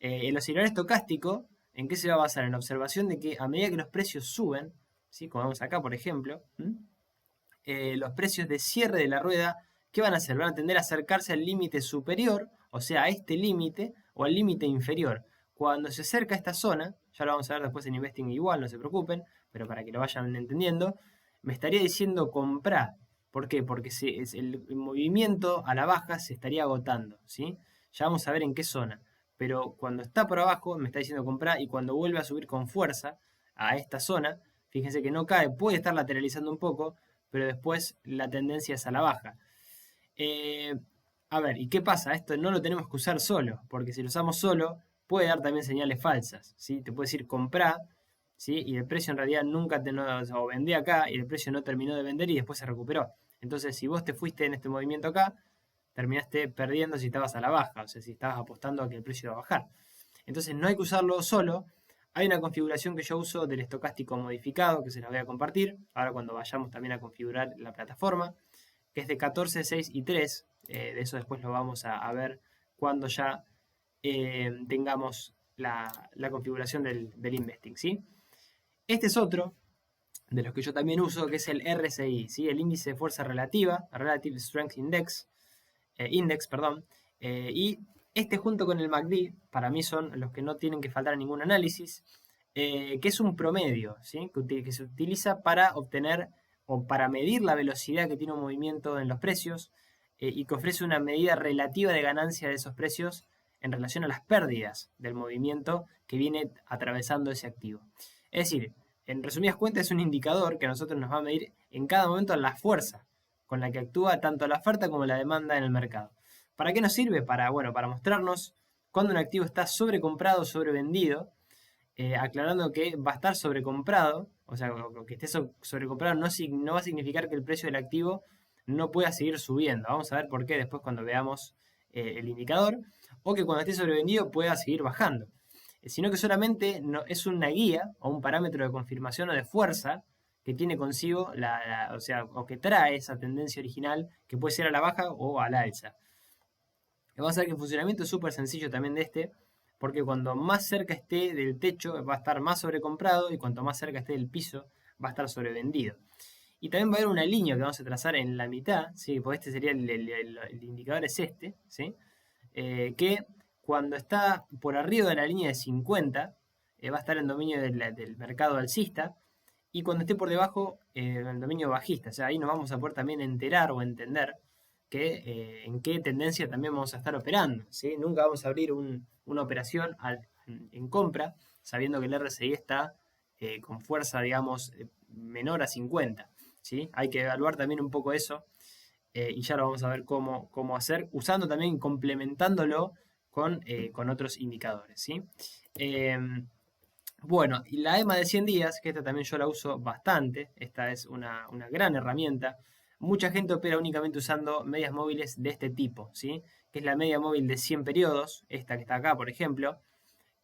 El oscilador estocástico, ¿en qué se va a basar? En la observación de que a medida que los precios suben, ¿sí? Como vemos acá, por ejemplo, los precios de cierre de la rueda, ¿qué van a hacer? Van a tender a acercarse al límite superior, o sea, a este límite, o al límite inferior. Cuando se acerca a esta zona, ya lo vamos a ver después en Investing igual, no se preocupen, pero para que lo vayan entendiendo, me estaría diciendo comprar. ¿Por qué? Porque el movimiento a la baja se estaría agotando, ¿sí? Ya vamos a ver en qué zona. Pero cuando está por abajo me está diciendo comprar, y cuando vuelve a subir con fuerza a esta zona, fíjense que no cae, puede estar lateralizando un poco, pero después la tendencia es a la baja. A ver, ¿y qué pasa? Esto no lo tenemos que usar solo, porque si lo usamos solo, puede dar también señales falsas, ¿sí? Te puede decir comprar, ¿sí? Y el precio en realidad nunca o vendí acá, y el precio no terminó de vender y después se recuperó. Entonces, si vos te fuiste en este movimiento acá, terminaste perdiendo si estabas a la baja, o sea, si estabas apostando a que el precio iba a bajar. Entonces, no hay que usarlo solo. Hay una configuración que yo uso del estocástico modificado, que se las voy a compartir, ahora cuando vayamos también a configurar la plataforma, que es de 14, 6 y 3. De eso después lo vamos a ver cuando ya tengamos la configuración del Investing, ¿sí? Este es otro de los que yo también uso, que es el RSI, ¿sí? El índice de fuerza relativa, Relative Strength Index, y este junto con el MACD, para mí son los que no tienen que faltar a ningún análisis, que es un promedio, ¿sí? Que se utiliza para obtener o para medir la velocidad que tiene un movimiento en los precios, y que ofrece una medida relativa de ganancia de esos precios en relación a las pérdidas del movimiento que viene atravesando ese activo. Es decir, en resumidas cuentas, es un indicador que a nosotros nos va a medir en cada momento la fuerza con la que actúa tanto la oferta como la demanda en el mercado. ¿Para qué nos sirve? Para mostrarnos cuando un activo está sobrecomprado o sobrevendido, aclarando que va a estar sobrecomprado, o sea, que esté sobrecomprado no va a significar que el precio del activo no pueda seguir subiendo. Vamos a ver por qué después cuando veamos el indicador, o que cuando esté sobrevendido pueda seguir bajando. Sino que solamente es una guía o un parámetro de confirmación o de fuerza que tiene consigo o que trae esa tendencia original, que puede ser a la baja o a la alza. Vamos a ver que el funcionamiento es súper sencillo también de este, porque cuando más cerca esté del techo va a estar más sobrecomprado, y cuanto más cerca esté del piso va a estar sobrevendido. Y también va a haber una línea que vamos a trazar en la mitad, ¿sí? Porque este sería el indicador, es este, ¿sí? Que cuando está por arriba de la línea de 50, va a estar en dominio del mercado alcista, y cuando esté por debajo, en el dominio bajista. O sea, ahí nos vamos a poder también enterar o entender en qué tendencia también vamos a estar operando, ¿sí? Nunca vamos a abrir una operación en compra sabiendo que el RSI está con fuerza, digamos, menor a 50, ¿sí? Hay que evaluar también un poco eso, y ya lo vamos a ver cómo hacer, usando también, complementándolo con otros indicadores, ¿sí? Bueno, y la EMA de 100 días, que esta también yo la uso bastante, esta es una gran herramienta. Mucha gente opera únicamente usando medias móviles de este tipo, ¿sí? Que es la media móvil de 100 periodos, esta que está acá, por ejemplo,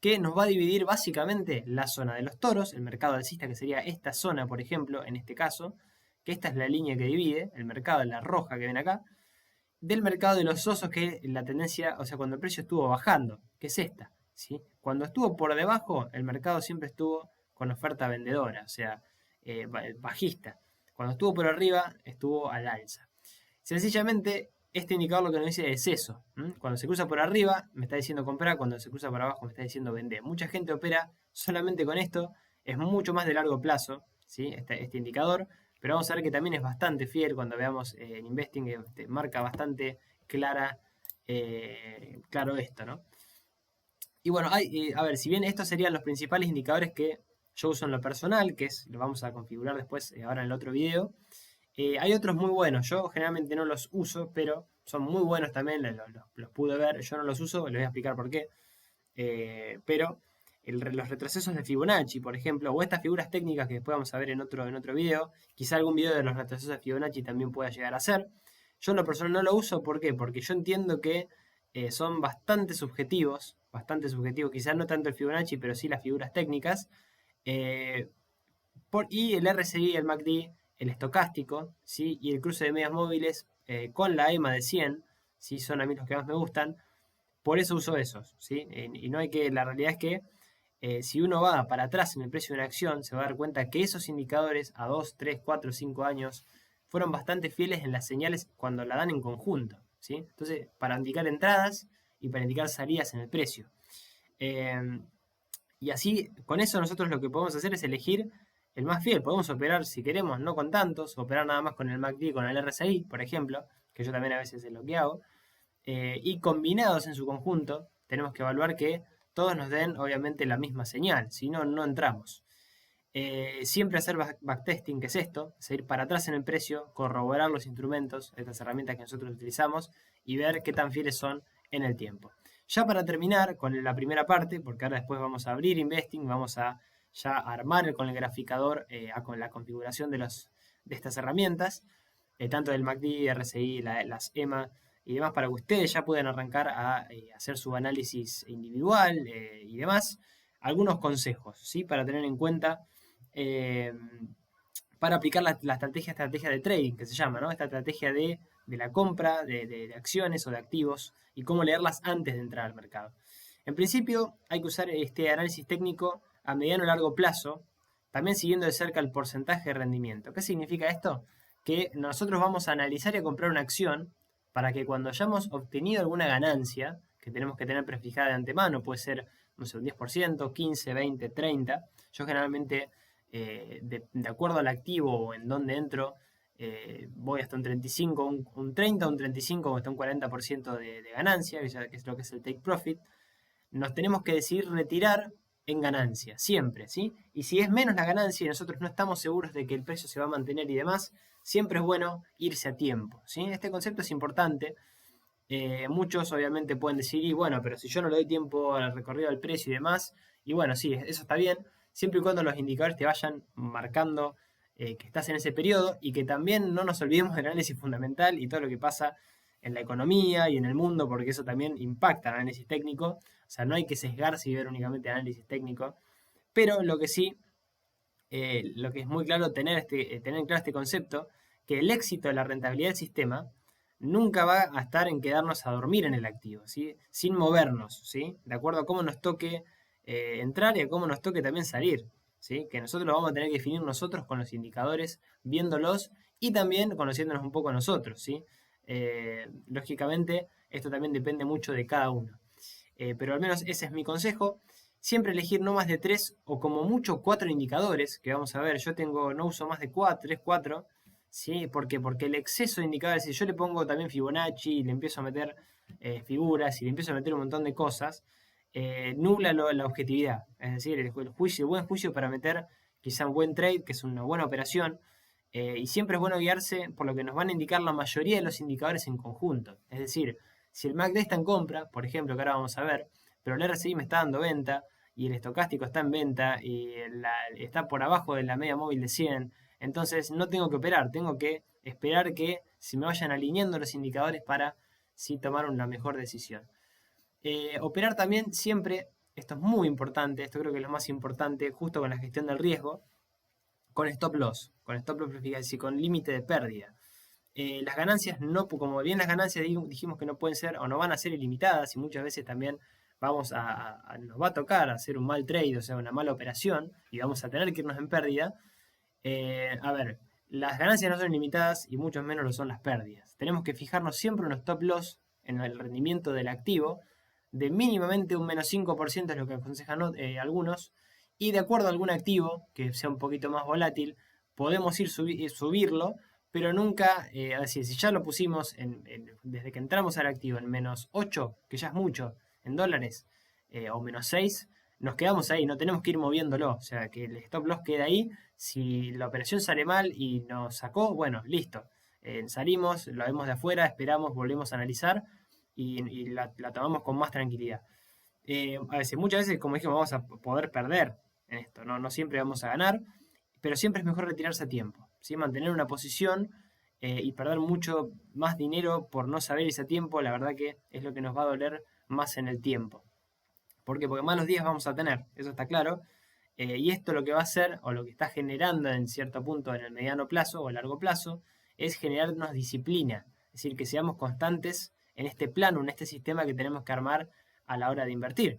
que nos va a dividir básicamente la zona de los toros, el mercado alcista, que sería esta zona, por ejemplo, en este caso, que esta es la línea que divide, el mercado, la roja que ven acá, del mercado de los osos, que la tendencia, o sea, cuando el precio estuvo bajando, que es esta, ¿sí? Cuando estuvo por debajo, el mercado siempre estuvo con oferta vendedora, o sea, bajista. Cuando estuvo por arriba, estuvo al alza. Sencillamente, este indicador lo que nos dice es eso. Cuando se cruza por arriba, me está diciendo comprar, cuando se cruza por abajo, me está diciendo vender. Mucha gente opera solamente con esto, es mucho más de largo plazo, ¿sí? Este indicador, pero vamos a ver que también es bastante fiel cuando veamos en Investing, que marca bastante claro esto, ¿no? Y bueno, a ver, si bien estos serían los principales indicadores que yo uso en lo personal, que lo vamos a configurar después, ahora en el otro video, hay otros muy buenos. Yo generalmente no los uso, pero son muy buenos también, los pude ver. Yo no los uso, les voy a explicar por qué. Pero los retrocesos de Fibonacci, por ejemplo, o estas figuras técnicas que después vamos a ver en otro video, quizá algún video de los retrocesos de Fibonacci también pueda llegar a ser. Yo en lo personal no lo uso, ¿por qué? Porque yo entiendo que son bastante subjetivos, quizás no tanto el Fibonacci, pero sí las figuras técnicas. eh, y el RSI, el MACD, el estocástico, ¿sí? Y el cruce de medias móviles con la EMA de 100, ¿sí? Son a mí los que más me gustan. Por eso uso esos, ¿sí? Y no hay que, la realidad es que si uno va para atrás en el precio de una acción, se va a dar cuenta que esos indicadores a 2, 3, 4, 5 años fueron bastante fieles en las señales cuando la dan en conjunto, ¿sí? Entonces, para indicar entradas y para indicar salidas en el precio. Y así, con eso nosotros lo que podemos hacer es elegir el más fiel. Podemos operar, si queremos, no con tantos, operar nada más con el MACD y con el RSI, por ejemplo, que yo también a veces es lo que hago. Y combinados en su conjunto, tenemos que evaluar que todos nos den, obviamente, la misma señal, si no, no entramos. Siempre hacer backtesting, que es esto, es ir para atrás en el precio, corroborar los instrumentos, estas herramientas que nosotros utilizamos, y ver qué tan fieles son en el tiempo. Ya para terminar con la primera parte, porque ahora después vamos a abrir Investing, vamos a ya armar con el graficador, con la configuración de estas herramientas, tanto del MACD, RSI, las EMA y demás, para que ustedes ya puedan arrancar a hacer su análisis individual y demás. Algunos consejos, ¿sí? Para tener en cuenta eh, para aplicar la estrategia de trading, que se llama, ¿no? Esta estrategia de la compra de acciones o de activos y cómo leerlas antes de entrar al mercado. En principio, hay que usar este análisis técnico a mediano y largo plazo, también siguiendo de cerca el porcentaje de rendimiento. ¿Qué significa esto? Que nosotros vamos a analizar y a comprar una acción para que cuando hayamos obtenido alguna ganancia, que tenemos que tener prefijada de antemano, puede ser, no sé, un 10%, 15, 20, 30. Yo generalmente de acuerdo al activo o en dónde entro, voy hasta un 35, un 30, un 35 o hasta un 40% de ganancia, que es lo que es el take profit. Nos tenemos que decidir retirar en ganancia, siempre, ¿sí? Y si es menos la ganancia y nosotros no estamos seguros de que el precio se va a mantener y demás, siempre es bueno irse a tiempo, ¿sí? Este concepto es importante. Muchos obviamente pueden decir, y bueno, pero si yo no le doy tiempo al recorrido del precio y demás, y bueno, sí, eso está bien, siempre y cuando los indicadores te vayan marcando que estás en ese periodo y que también no nos olvidemos del análisis fundamental y todo lo que pasa en la economía y en el mundo, porque eso también impacta el análisis técnico. O sea, no hay que sesgarse y ver únicamente análisis técnico, pero lo que sí, lo que es muy claro tener claro este concepto, que el éxito de la rentabilidad del sistema nunca va a estar en quedarnos a dormir en el activo, ¿sí? Sin movernos, ¿sí? De acuerdo a cómo nos toque entrar y a cómo nos toque también salir, ¿sí? Que nosotros lo vamos a tener que definir nosotros con los indicadores, viéndolos y también conociéndonos un poco a nosotros, ¿sí? Lógicamente, esto también depende mucho de cada uno. pero al menos ese es mi consejo. Siempre elegir no más de 3 o como mucho 4 indicadores, que vamos a ver, no uso más de 4, 3, 4, ¿sí? ¿Por qué? Porque el exceso de indicadores, si yo le pongo también Fibonacci y le empiezo a meter figuras y le empiezo a meter un montón de cosas, nubla la objetividad. Es decir, el buen juicio para meter quizá un buen trade, que es una buena operación, y siempre es bueno guiarse por lo que nos van a indicar la mayoría de los indicadores en conjunto. Es decir, si el MACD está en compra, por ejemplo, que ahora vamos a ver, pero el RSI me está dando venta y el estocástico está en venta y está por abajo de la media móvil de 100, entonces no tengo que operar, tengo que esperar que se me vayan alineando los indicadores para sí tomar una mejor decisión. Operar también siempre, esto es muy importante, esto creo que es lo más importante, justo con la gestión del riesgo, con stop loss, y con límite de pérdida. Las ganancias, no, como bien las ganancias dijimos que no pueden ser o no van a ser ilimitadas y muchas veces también nos va a tocar hacer un mal trade, o sea, una mala operación y vamos a tener que irnos en pérdida. A ver, las ganancias no son ilimitadas y mucho menos lo son las pérdidas. Tenemos que fijarnos siempre en los stop loss, en el rendimiento del activo, de mínimamente un menos 5% es lo que aconsejan algunos, y de acuerdo a algún activo que sea un poquito más volátil, podemos subirlo, pero nunca, es decir, si ya lo pusimos desde que entramos al activo en menos 8, que ya es mucho, en dólares, o menos 6, nos quedamos ahí, no tenemos que ir moviéndolo, o sea, que el stop loss queda ahí. Si la operación sale mal y nos sacó, bueno, listo. Salimos, lo vemos de afuera, esperamos, volvemos a analizar y la tomamos con más tranquilidad. Muchas veces, como dijimos, vamos a poder perder en esto, no siempre vamos a ganar, pero siempre es mejor retirarse a tiempo, ¿sí? Mantener una posición y perder mucho más dinero por no saber irse a tiempo, la verdad que es lo que nos va a doler más en el tiempo. ¿Por qué? Porque malos días vamos a tener, eso está claro. Y esto lo que va a hacer, o lo que está generando en cierto punto en el mediano plazo o el largo plazo, es generarnos disciplina. Es decir, que seamos constantes en este plano, en este sistema que tenemos que armar a la hora de invertir.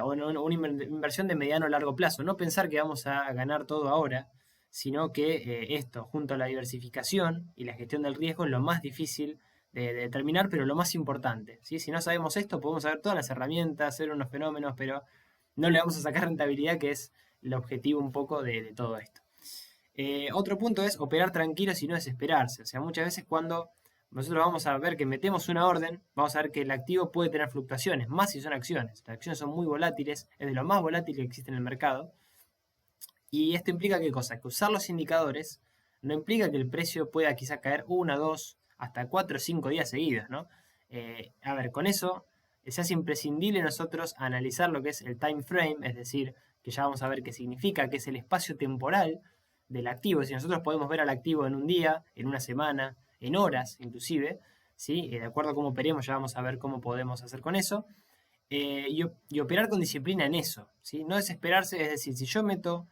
O en una inversión de mediano o largo plazo. No pensar que vamos a ganar todo ahora, sino que esto, junto a la diversificación y la gestión del riesgo, es lo más difícil de determinar, pero lo más importante. ¿Sí? Si no sabemos esto, podemos saber todas las herramientas, hacer unos fenómenos, pero no le vamos a sacar rentabilidad, que es el objetivo un poco de todo esto. Otro punto es operar tranquilos y no desesperarse. O sea, muchas veces cuando nosotros vamos a ver que metemos una orden, vamos a ver que el activo puede tener fluctuaciones, más si son acciones. Las acciones son muy volátiles, es de lo más volátil que existe en el mercado. Y esto implica qué cosa? Que usar los indicadores no implica que el precio pueda quizá caer 1, 2, hasta 4 o 5 días seguidos, ¿no? A ver, con eso se hace imprescindible nosotros analizar lo que es el time frame, es decir, que ya vamos a ver qué significa, que es el espacio temporal del activo. Si nosotros podemos ver al activo en un día, en una semana, en horas inclusive, ¿sí? De acuerdo a cómo operemos, ya vamos a ver cómo podemos hacer con eso. Y operar con disciplina en eso, ¿sí? No desesperarse, es decir, si yo meto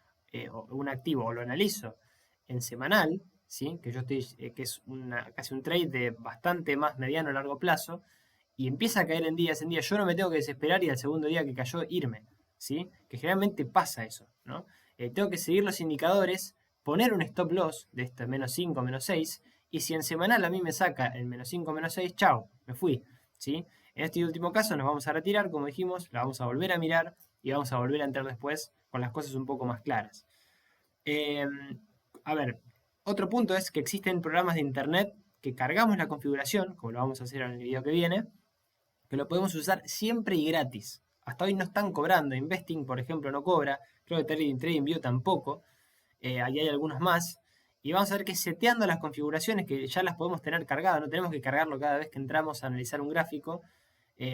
un activo o lo analizo en semanal, ¿sí? Que yo estoy, que es casi un trade de bastante más mediano a largo plazo, y empieza a caer en días, yo no me tengo que desesperar y al segundo día que cayó irme, ¿sí? Que generalmente pasa eso, ¿no? Tengo que seguir los indicadores, poner un stop loss de este menos 5, menos 6, y si en semanal a mí me saca el menos 5, menos 6, chao, me fui, ¿sí? En este último caso nos vamos a retirar, como dijimos, la vamos a volver a mirar y vamos a volver a entrar después con las cosas un poco más claras. A ver, otro punto es que existen programas de internet que cargamos la configuración, como lo vamos a hacer en el video que viene, que lo podemos usar siempre y gratis. Hasta hoy no están cobrando. Investing, por ejemplo, no cobra. Creo que TradingView tampoco. Ahí hay algunos más. Y vamos a ver que seteando las configuraciones, que ya las podemos tener cargadas, no tenemos que cargarlo cada vez que entramos a analizar un gráfico.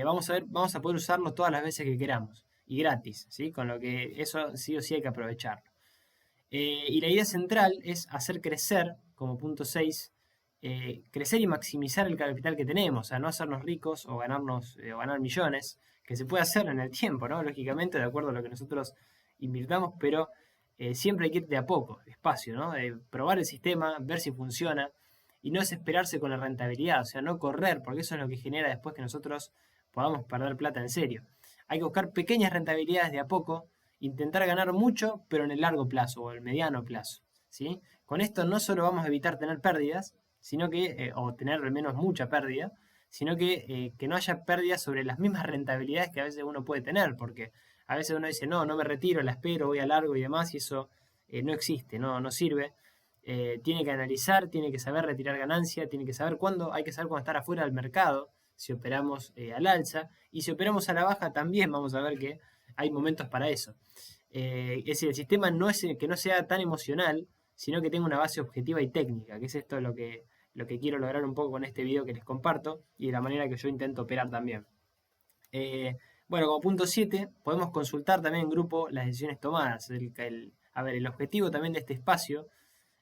Vamos a poder usarlo todas las veces que queramos. Y gratis, ¿sí? Con lo que eso sí o sí hay que aprovecharlo. Y la idea central es hacer crecer, como punto 6, crecer y maximizar el capital que tenemos, o sea, no hacernos ricos o o ganar millones, que se puede hacer en el tiempo, ¿no? Lógicamente, de acuerdo a lo que nosotros invirtamos, pero siempre hay que ir de a poco, despacio, ¿no? Probar el sistema, ver si funciona y no desesperarse con la rentabilidad, o sea, no correr, porque eso es lo que genera después que nosotros podamos perder plata en serio. Hay que buscar pequeñas rentabilidades de a poco, intentar ganar mucho, pero en el largo plazo o el mediano plazo, ¿sí? Con esto no solo vamos a evitar tener pérdidas, sino que, o tener al menos mucha pérdida, sino que no haya pérdidas sobre las mismas rentabilidades que a veces uno puede tener, porque a veces uno dice, no me retiro, la espero, voy a largo y demás, y eso no existe, no sirve. Tiene que analizar, tiene que saber retirar ganancia, tiene que saber cuándo, hay que saber cuándo estar afuera del mercado, si operamos al alza, y si operamos a la baja también vamos a ver que hay momentos para eso. Es decir, el sistema no es que no sea tan emocional, sino que tenga una base objetiva y técnica, que es esto lo que quiero lograr un poco con este video que les comparto y de la manera que yo intento operar también. Bueno, como punto 7, podemos consultar también en grupo las decisiones tomadas. A ver, el objetivo también de este espacio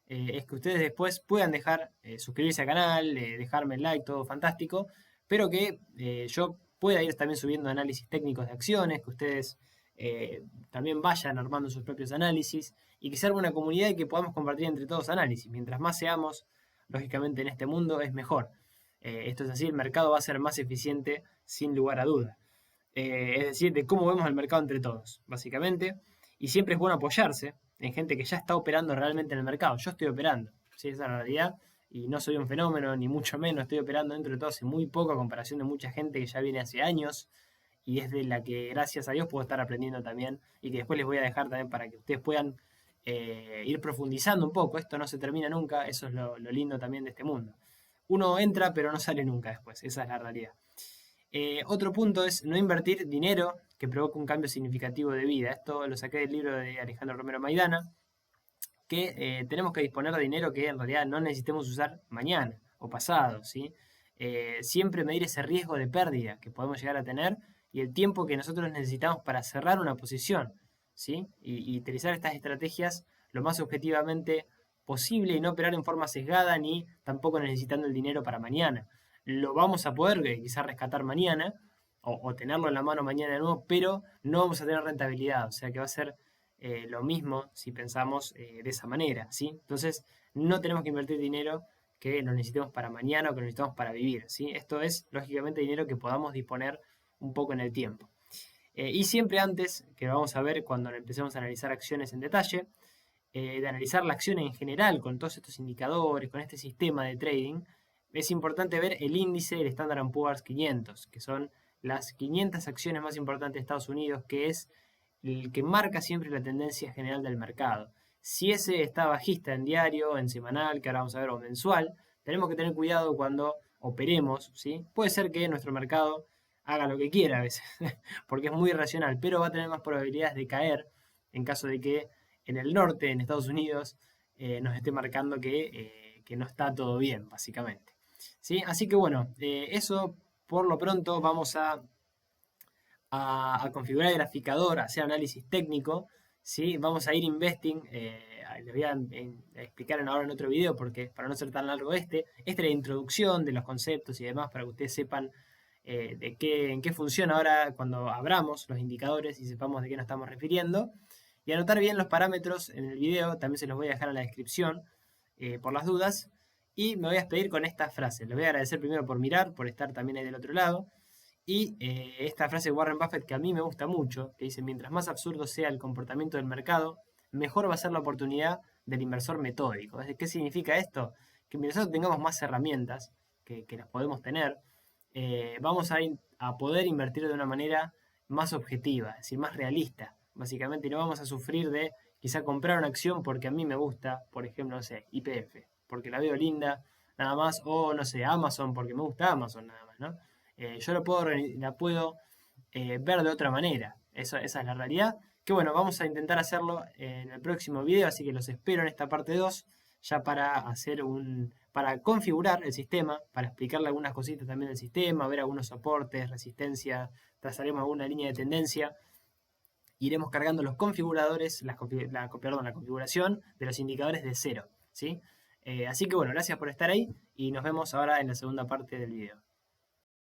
es que ustedes después puedan dejar suscribirse al canal, dejarme el like, todo fantástico, pero que yo pueda ir también subiendo análisis técnicos de acciones, que ustedes también vayan armando sus propios análisis y que sea una comunidad y que podamos compartir entre todos análisis. Mientras más seamos, lógicamente en este mundo es mejor. Esto es así, el mercado va a ser más eficiente sin lugar a duda. Es decir, de cómo vemos el mercado entre todos, básicamente. Y siempre es bueno apoyarse en gente que ya está operando realmente en el mercado. Yo estoy operando, ¿sí? Esa es la realidad. Y no soy un fenómeno, ni mucho menos. Estoy operando dentro de todo hace muy poco a comparación de mucha gente que ya viene hace años. Y es de la que, gracias a Dios, puedo estar aprendiendo también. Y que después les voy a dejar también para que ustedes puedan ir profundizando un poco. Esto no se termina nunca. Eso es lo lindo también de este mundo. Uno entra, pero no sale nunca después. Esa es la realidad. Otro punto es no invertir dinero que provoque un cambio significativo de vida. Esto lo saqué del libro de Alejandro Romero Maidana, que tenemos que disponer de dinero que en realidad no necesitemos usar mañana o pasado, ¿sí? Siempre medir ese riesgo de pérdida que podemos llegar a tener y el tiempo que nosotros necesitamos para cerrar una posición, ¿sí? Y utilizar estas estrategias lo más objetivamente posible y no operar en forma sesgada ni tampoco necesitando el dinero para mañana. Lo vamos a poder quizás rescatar mañana o tenerlo en la mano mañana de nuevo, pero no vamos a tener rentabilidad, o sea que va a ser lo mismo si pensamos de esa manera, ¿sí? Entonces, no tenemos que invertir dinero que lo necesitemos para mañana o que lo necesitamos para vivir, ¿sí? Esto es, lógicamente, dinero que podamos disponer un poco en el tiempo. Y siempre antes, que lo vamos a ver cuando empecemos a analizar acciones en detalle, de analizar la acción en general con todos estos indicadores, con este sistema de trading, es importante ver el índice del Standard & Poor's 500, que son las 500 acciones más importantes de Estados Unidos, que es el que marca siempre la tendencia general del mercado. Si ese está bajista en diario, en semanal, que ahora vamos a ver, o mensual, tenemos que tener cuidado cuando operemos, ¿sí? Puede ser que nuestro mercado haga lo que quiera a veces, porque es muy irracional, pero va a tener más probabilidades de caer en caso de que en el norte, en Estados Unidos, nos esté marcando que no está todo bien, básicamente. ¿Sí? Así que bueno, eso por lo pronto vamos a configurar el graficador, a hacer análisis técnico, ¿sí? Vamos a ir investing, les voy a explicar ahora en otro video porque para no ser tan largo esta es la introducción de los conceptos y demás para que ustedes sepan en qué funciona ahora cuando abramos los indicadores y sepamos de qué nos estamos refiriendo. Y anotar bien los parámetros en el video, también se los voy a dejar en la descripción por las dudas. Y me voy a despedir con esta frase. Les voy a agradecer primero por mirar, por estar también ahí del otro lado. Y esta frase de Warren Buffett que a mí me gusta mucho, que dice, mientras más absurdo sea el comportamiento del mercado, mejor va a ser la oportunidad del inversor metódico. ¿Qué significa esto? Que mientras nosotros tengamos más herramientas que las podemos tener, vamos a poder invertir de una manera más objetiva, es decir, más realista, básicamente, y no vamos a sufrir de quizá comprar una acción porque a mí me gusta, por ejemplo, no sé, YPF, porque la veo linda, nada más, o no sé, Amazon, porque me gusta Amazon, nada más, ¿no? Yo la puedo ver de otra manera, esa es la realidad, que bueno, vamos a intentar hacerlo en el próximo video, así que los espero en esta parte 2, ya para configurar el sistema, para explicarle algunas cositas también del sistema, ver algunos soportes, resistencia, trazaremos alguna línea de tendencia. Iremos cargando los configuradores, la configuración de los indicadores de cero, ¿sí? Así que bueno, gracias por estar ahí y nos vemos ahora en la segunda parte del video.